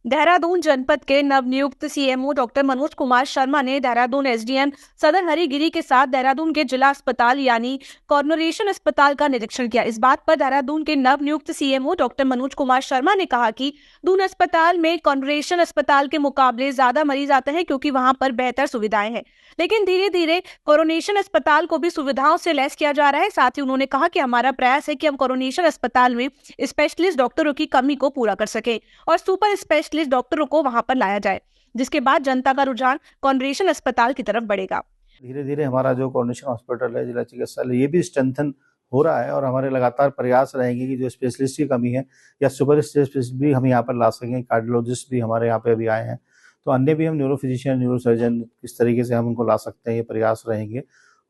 देहरादून जनपद के नवनियुक्त सीएमओ डॉक्टर मनोज कुमार शर्मा ने देहरादून एसडीएम सदर हरिगिरी के साथ देहरादून के जिला अस्पताल यानी कॉर्पोरेशन अस्पताल का निरीक्षण किया। इस बात पर देहरादून के नवनियुक्त सीएमओ डॉक्टर मनोज कुमार शर्मा ने कहा कि दून अस्पताल में कॉर्पोरेशन अस्पताल के मुकाबले ज्यादा मरीज आते हैं क्योंकि वहां पर बेहतर सुविधाएं हैं, लेकिन धीरे धीरे कोरोनेशन अस्पताल को भी सुविधाओं से लैस किया जा रहा है। साथ ही उन्होंने कहा कि हमारा प्रयास है कि हम कोरोनेशन अस्पताल में स्पेशलिस्ट डॉक्टरों की कमी को पूरा कर सके और सुपर स्पेशलिस्ट डॉक्टरों को वहां पर लाया जाए, जिसके बाद जनता का रुझान कोरोनेशन अस्पताल की तरफ बढ़ेगा। धीरे धीरे हमारा जो कोरोनेशन हॉस्पिटल है, जिला चिकित्सालय, ये भी स्ट्रेंथन हो रहा है और हमारे लगातार प्रयास रहेंगे कि जो स्पेशलिस्ट की कमी है या सुपर स्पेशलिस्ट भी हम यहाँ पर ला सकें। कार्डियोलॉजिस्ट भी हमारे यहाँ पे अभी आए हैं, तो अन्य भी हम न्यूरो फिजिशियन, न्यूरो सर्जन किस तरीके से हम उनको ला सकते हैं, ये प्रयास रहेंगे।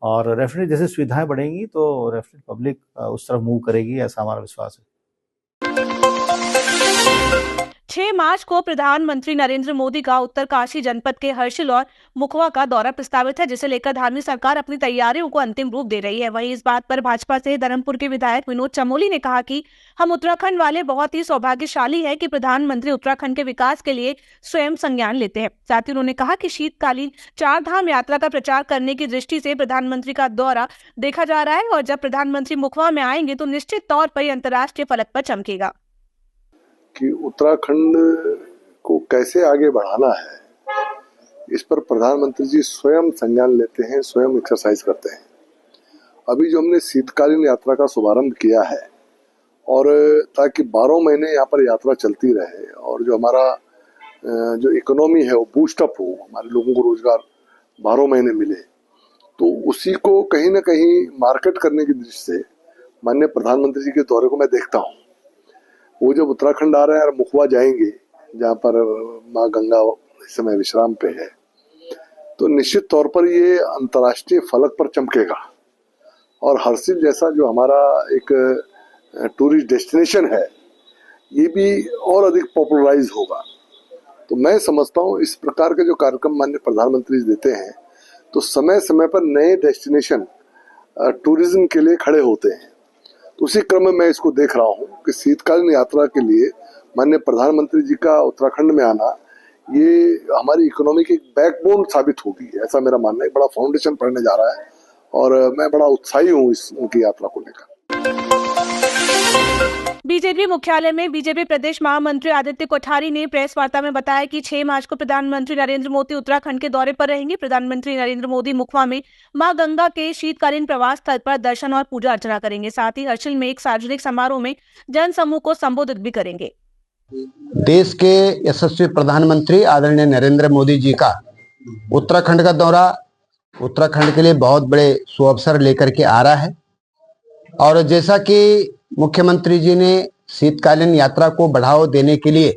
और डेफिनेटली जैसे सुविधाएं बढ़ेंगी तो डेफिनेटली पब्लिक उस तरफ मूव करेगी, ऐसा हमारा विश्वास है। 6 मार्च को प्रधानमंत्री नरेंद्र मोदी का उत्तरकाशी जनपद के हर्षिल और मुखवा का दौरा प्रस्तावित है, जिसे लेकर धार्मिक सरकार अपनी तैयारियों को अंतिम रूप दे रही है। वहीं इस बात पर भाजपा से धर्मपुर के विधायक विनोद चमोली ने कहा कि हम उत्तराखंड वाले बहुत ही सौभाग्यशाली हैं कि प्रधानमंत्री उत्तराखंड के विकास के लिए स्वयं संज्ञान लेते हैं। साथ ही उन्होंने कहा कि शीतकालीन 4 धाम यात्रा का प्रचार करने की दृष्टि से प्रधानमंत्री का दौरा देखा जा रहा है और जब प्रधानमंत्री मुखवा में आएंगे तो निश्चित तौर पर अंतर्राष्ट्रीय फलक पर चमकेगा। कि उत्तराखंड को कैसे आगे बढ़ाना है, इस पर प्रधानमंत्री जी स्वयं संज्ञान लेते हैं, स्वयं एक्सरसाइज करते हैं। अभी जो हमने शीतकालीन यात्रा का शुभारंभ किया है और ताकि 12 महीने यहाँ पर यात्रा चलती रहे और जो हमारा जो इकोनॉमी है वो बूस्टअप हो, हमारे लोगों को रोजगार 12 महीने मिले, तो उसी को कहीं ना कहीं मार्केट करने की दृष्टि से माननीय प्रधानमंत्री जी के दौरे को मैं देखता हूँ। वो जब उत्तराखंड आ रहे हैं और मुखवा जाएंगे, जहाँ पर माँ गंगा इस समय विश्राम पे है, तो निश्चित तौर पर ये अंतर्राष्ट्रीय फलक पर चमकेगा और हर्षिल जैसा जो हमारा एक टूरिस्ट डेस्टिनेशन है, ये भी और अधिक पॉपुलराइज होगा। तो मैं समझता हूँ इस प्रकार के जो कार्यक्रम माननीय प्रधानमंत्री देते हैं, तो समय समय पर नए डेस्टिनेशन टूरिज्म के लिए खड़े होते हैं। उसी क्रम में मैं इसको देख रहा हूँ कि शीतकालीन यात्रा के लिए माननीय प्रधानमंत्री जी का उत्तराखंड में आना, ये हमारी इकोनॉमी की बैकबोन साबित होगी, ऐसा मेरा मानना है। बड़ा फाउंडेशन पड़ने जा रहा है और मैं बड़ा उत्साही हूँ इस उनकी यात्रा को लेकर। बीजेपी मुख्यालय में बीजेपी प्रदेश महामंत्री आदित्य कोठारी ने प्रेस वार्ता में बताया कि 6 मार्च को प्रधानमंत्री नरेंद्र मोदी उत्तराखंड के दौरे पर रहेंगे। प्रधानमंत्री नरेंद्र मोदी मुखवा में मां गंगा के शीतकालीन प्रवास स्थल पर दर्शन और पूजा अर्चना करेंगे। साथ ही हर्षिल में एक सार्वजनिक समारोह में जन समूह को संबोधित भी करेंगे। देश के यशस्वी प्रधानमंत्री आदरणीय नरेंद्र मोदी जी का उत्तराखंड का दौरा उत्तराखंड के लिए बहुत बड़े सुअवसर लेकर के आ रहा है और जैसा कि मुख्यमंत्री जी ने शीतकालीन यात्रा को बढ़ावा देने के लिए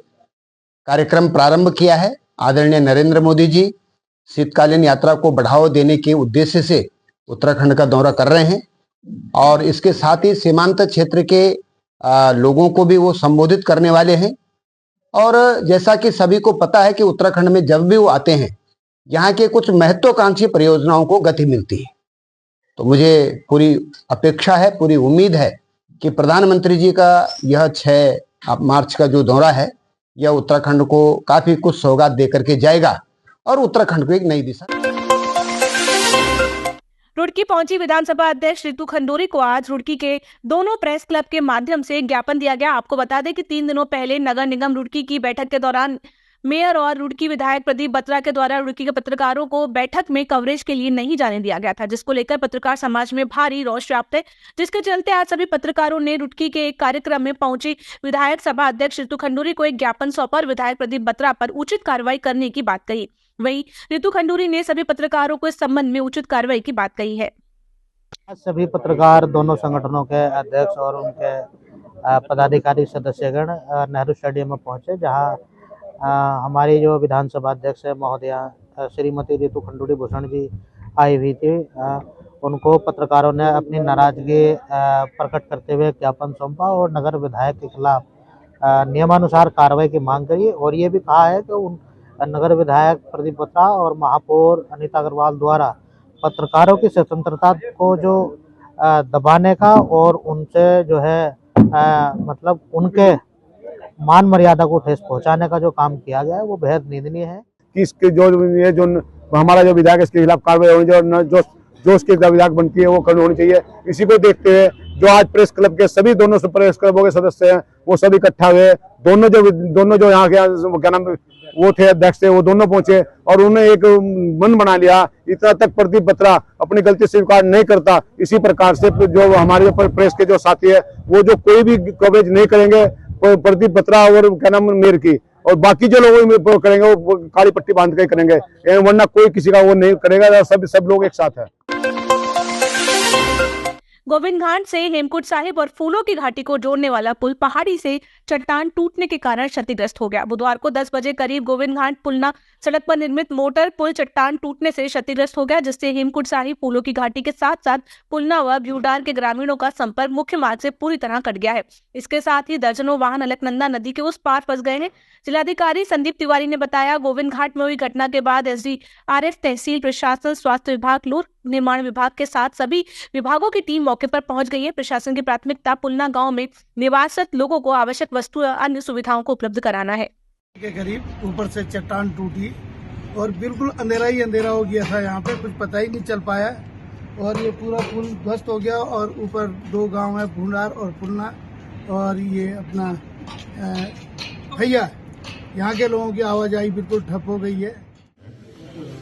कार्यक्रम प्रारंभ किया है। आदरणीय नरेंद्र मोदी जी शीतकालीन यात्रा को बढ़ावा देने के उद्देश्य से उत्तराखंड का दौरा कर रहे हैं और इसके साथ ही सीमांत क्षेत्र के लोगों को भी वो संबोधित करने वाले हैं। और जैसा कि सभी को पता है कि उत्तराखंड में जब भी वो आते हैं, यहाँ के कुछ महत्वाकांक्षी परियोजनाओं को गति मिलती है। तो मुझे पूरी अपेक्षा है, पूरी उम्मीद है कि प्रधानमंत्री जी का यह 6 मार्च का जो दौरा है, यह उत्तराखंड को काफी कुछ सौगात देकर के जाएगा और उत्तराखंड को एक नई दिशा। रुड़की पहुंची विधानसभा अध्यक्ष रितु खंडूरी को आज रुड़की के दोनों प्रेस क्लब के माध्यम से एक ज्ञापन दिया गया। आपको बता दें कि 3 दिनों पहले नगर निगम रुड़की की बैठक के दौरान मेयर और रुड़की विधायक प्रदीप बत्रा के द्वारा रुड़की के पत्रकारों को बैठक में कवरेज के लिए नहीं जाने दिया गया था, जिसको लेकर पत्रकार समाज में भारी रोष व्याप्त है, जिसके चलते आज सभी पत्रकारों ने रुड़की के एक कार्यक्रम में पहुंची विधायक सभा अध्यक्ष रितु खंडूरी को एक ज्ञापन सौंपा और विधायक प्रदीप बत्रा पर उचित कार्रवाई करने की बात कही। वहीं रितु खंडूरी ने सभी पत्रकारों को इस संबंध में उचित कार्रवाई की बात कही है। सभी पत्रकार दोनों संगठनों के अध्यक्ष और उनके पदाधिकारी सदस्यगण नेहरू स्टेडियम में पहुंचे, जहां हमारी जो विधानसभा अध्यक्ष है महोदया श्रीमती रितु खंडूरी भूषण जी आई हुई थी। उनको पत्रकारों ने अपनी नाराजगी प्रकट करते हुए ज्ञापन सौंपा और नगर विधायक के खिलाफ नियमानुसार कार्रवाई की मांग करी और ये भी कहा है कि उन नगर विधायक प्रदीप बत्रा और महापौर अनीता अग्रवाल द्वारा पत्रकारों की स्वतंत्रता को जो दबाने का और उनसे जो है मतलब उनके मान मर्यादा को ठेस पहुंचाने का जो काम किया गया है वो बेहद निंदनीय है। कि इसके जो हमारा जो विधायक इसके खिलाफ कार्रवाई होनी चाहिए, जो उसकी विधायक बनती है वो करनी होनी चाहिए। इसी को देखते हुए जो आज प्रेस क्लब के सभी दोनों प्रेस क्लबों के सदस्य हैं वो सब इकट्ठा हुए, दोनों जो यहाँ के क्या नाम वो थे अध्यक्ष थे, वो दोनों पहुंचे और उन्होंने एक मन बना लिया। इतना तक प्रदीप बत्रा अपनी गलती स्वीकार नहीं करता। इसी प्रकार से जो हमारे प्रेस के जो साथी है वो जो कोई भी कवरेज नहीं करेंगे प्रदीप बत्रा और क्या नाम मेयर की, और बाकी जो लोग करेंगे वो काली पट्टी बांध के करेंगे, वरना कोई किसी का वो नहीं करेगा। सब लोग एक साथ है। गोविंद घाट से हेमकुंड साहिब और फूलों की घाटी को जोड़ने वाला पुल पहाड़ी से चट्टान टूटने के कारण क्षतिग्रस्त हो गया। बुधवार को 10 बजे करीब गोविंद घाट पुलना सड़क पर निर्मित मोटर पुल चट्टान टूटने से क्षतिग्रस्त हो गया, जिससे हेमकुंड साहिब फूलों की घाटी के साथ साथ पुलना व ब्यूडार के ग्रामीणों का संपर्क मुख्य मार्ग से पूरी तरह कट गया है। इसके साथ ही दर्जनों वाहन अलकनंदा नदी के उस पार फंस गए हैं। जिलाधिकारी संदीप तिवारी ने बताया, गोविंद घाट में हुई घटना के बाद SDRF, तहसील प्रशासन, स्वास्थ्य विभाग, लोक निर्माण विभाग के साथ सभी विभागों की टीम मौके पर पहुंच गई है। प्रशासन की प्राथमिकता पुलना गांव में निवासरत लोगों को आवश्यक वस्तु और अन्य सुविधाओं को उपलब्ध कराना है। के करीब ऊपर से चट्टान टूटी और बिल्कुल अंधेरा ही अंधेरा हो गया था, यहाँ पे कुछ पता ही नहीं चल पाया और ये पूरा पुल ध्वस्त हो गया। और ऊपर 2 गांव है, भूंडार और पुलना, और ये अपना भैया, यहाँ के लोगों की आवाजाही बिल्कुल ठप हो गई है।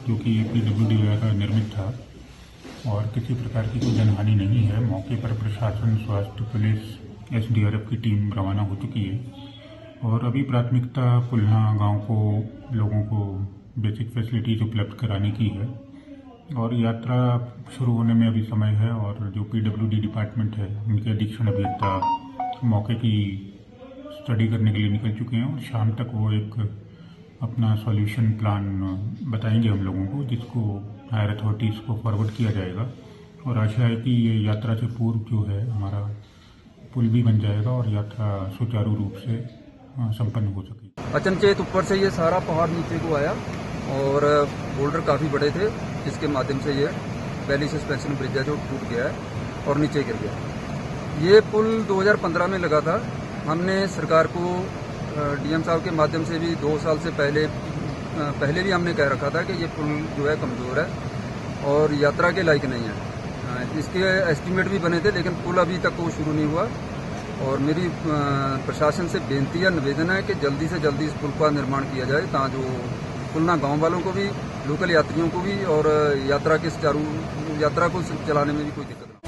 क्योंकि PWD का निर्मित था और किसी प्रकार की कोई जनहानि नहीं है। मौके पर प्रशासन, स्वास्थ्य, पुलिस, SDRF की टीम रवाना हो चुकी है और अभी प्राथमिकता पुलना गांव को लोगों को बेसिक फैसिलिटीज उपलब्ध कराने की है और यात्रा शुरू होने में अभी समय है। और जो PWD डिपार्टमेंट है उनके अधीक्षण अभियंता मौके की स्टडी करने के लिए निकल चुके हैं और शाम तक वो एक अपना सॉल्यूशन प्लान बताएंगे हम लोगों को, जिसको हायर अथॉरिटीज़ को फॉरवर्ड किया जाएगा। और आशा है कि ये यात्रा से पूर्व जो है हमारा पुल भी बन जाएगा और यात्रा सुचारू रूप से संपन्न हो सकेगी। अचनचेत ऊपर से ये सारा पहाड़ नीचे को आया और बोल्डर काफ़ी बड़े थे, जिसके माध्यम से ये पहली सस्पेंशन ब्रिज है जो टूट गया है और नीचे गिर गया। ये पुल 2015 में लगा था। हमने सरकार को DM साहब के माध्यम से भी 2 साल से पहले भी हमने कह रखा था कि ये पुल जो है कमज़ोर है और यात्रा के लायक नहीं है। इसके एस्टीमेट भी बने थे, लेकिन पुल अभी तक वो शुरू नहीं हुआ। और मेरी प्रशासन से बेनती या निवेदन है कि जल्दी से जल्दी इस पुल का निर्माण किया जाए, ताकि जो पुलना गांव वालों को भी, लोकल यात्रियों को भी और यात्रा को चलाने में भी कोई दिक्कत न हो।